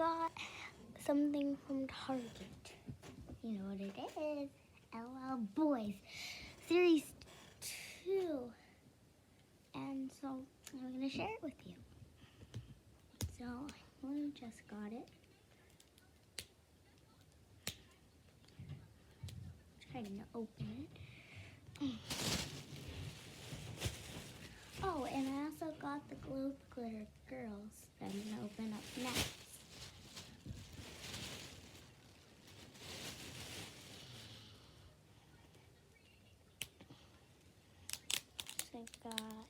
got something from Target. You know what it is. LL Boys Series 2. And so I'm going to share it with you. So I just got it. Trying to open it. Oh, and I also got the Globe Glitter Girls that I'm going to open up next. So I got,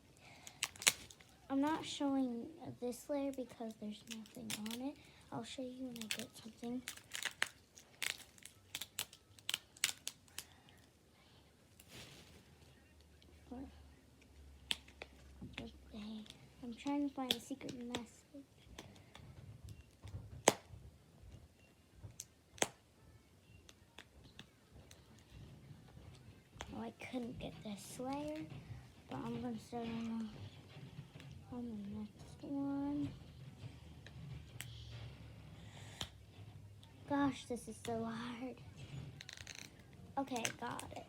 I'm not showing this layer because there's nothing on it. I'll show you when I get something. I'm trying to find a secret message. Oh, I couldn't get this layer, but I'm going to start on the next one. Gosh, this is so hard. Okay, got it.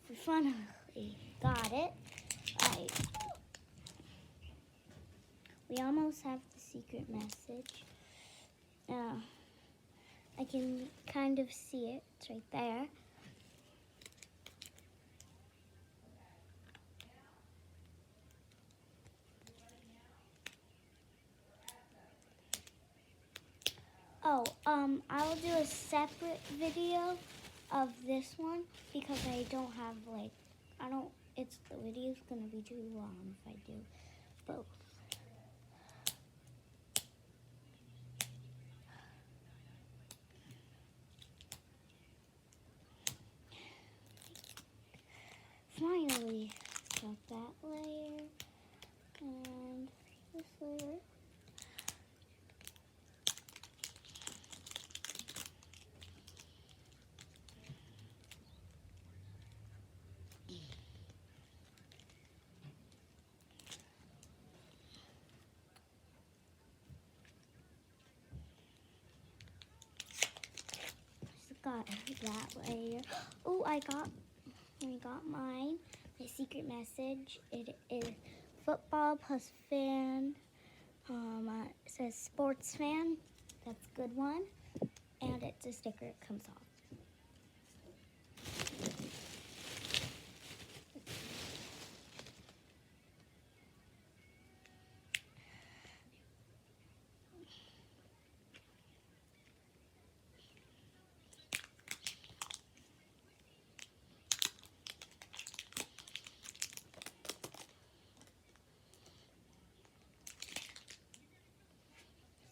We finally got it. We almost have the secret message. I can kind of see it. It's right there. Oh, I'll do a separate video of this one because I don't have the video's gonna be too long if I do both. Finally got that layer and this layer. Got that layer. Oh, I got mine. My secret message. It is football plus fan. It says sports fan. That's a good one. And it's a sticker. It comes off.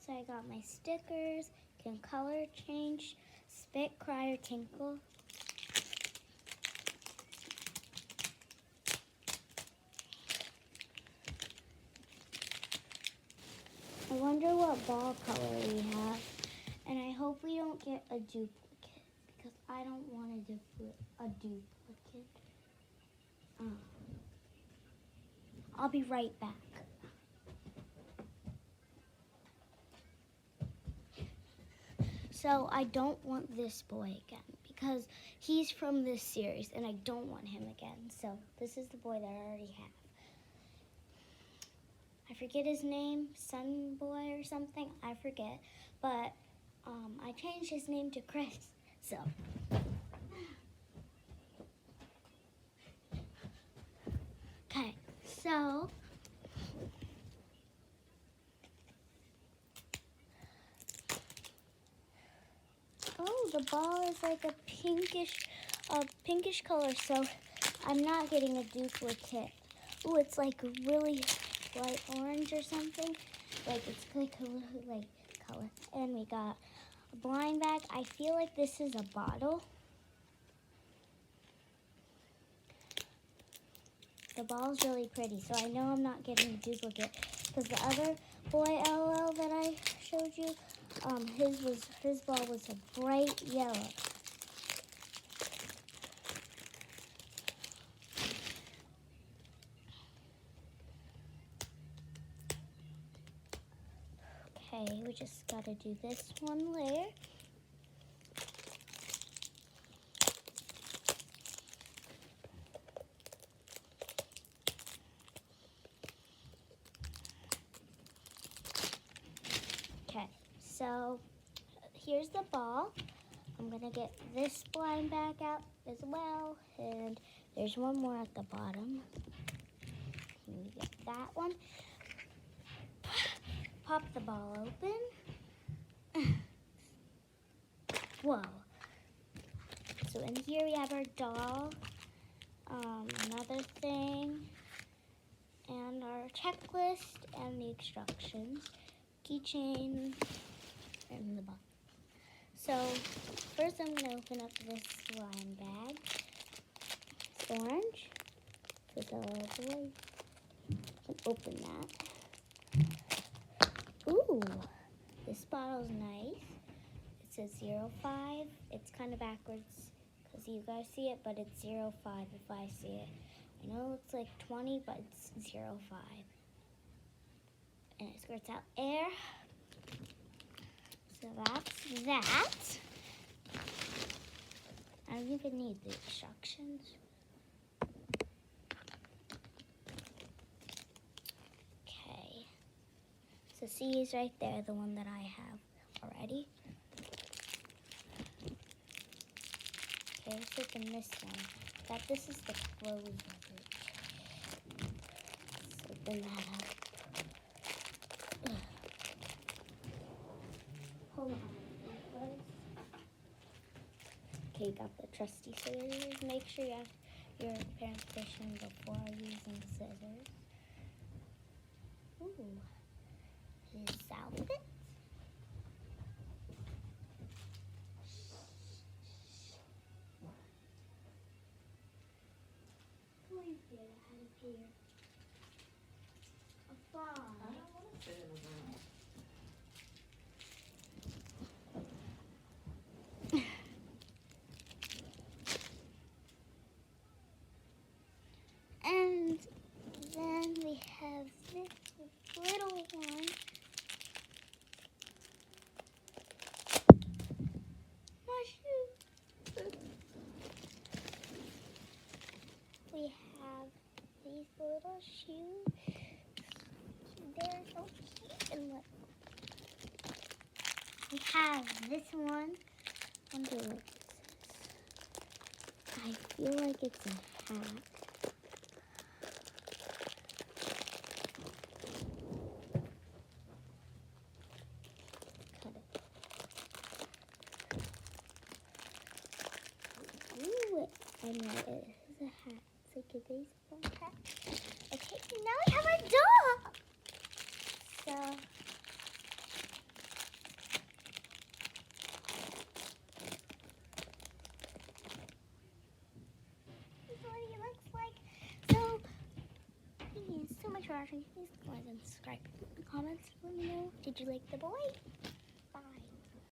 So I got my stickers, can color change, spit, cry, or tinkle. I wonder what ball color we have. And I hope we don't get a duplicate because I don't want a duplicate. I'll be right back. So I don't want this boy again because he's from this series and I don't want him again. So this is the boy that I already have. I forget his name, Sun Boy or something, I forget. But I changed his name to Chris, so. Okay, so. Oh, the ball is like a pinkish color, so I'm not getting a duplicate. Oh, it's like really light orange or something. Like it's like a little like color. And we got a blind bag. I feel like this is a bottle. The ball's really pretty, so I know I'm not getting a duplicate. Because the other boy LL that I showed you, his ball was a bright yellow. Okay, we just gotta do this one layer. Okay, so here's the ball. I'm gonna get this blind bag out as well, and there's one more at the bottom. Can you get that one? Pop the ball open. Whoa. So in here we have our doll, another thing, and our checklist and the instructions, keychain, and the box. So first I'm going to open up this blind bag. It's orange. Put that all away. And open that. Ooh, this bottle's nice. It says 05. It's kind of backwards because you guys see it, but it's 05 if I see it. I know it looks like 20, but it's 05. And it squirts out air. So that's that. I don't even need the instructions. Okay. So C is right there, the one that I have already. Okay, let's open this one. This is the closed beverage. Let's open that up. Hold on. Okay, you got the trusty scissors. Make sure you have your parents' permission before using scissors. Ooh, his outfit. Please get out of here. A fly. I don't want to sit in the room. And then we have this little one. My shoe. We have these little shoes. They're so cute and look. We have this one. I wonder what this is. I feel like it's a hat. Ooh, I know it is a hat. It's like a baseball hat. Okay, now we have our dog. So, this is what he looks like. So, thank you so much for watching. Please like and subscribe in the comments. Let me know. Did you like the boy?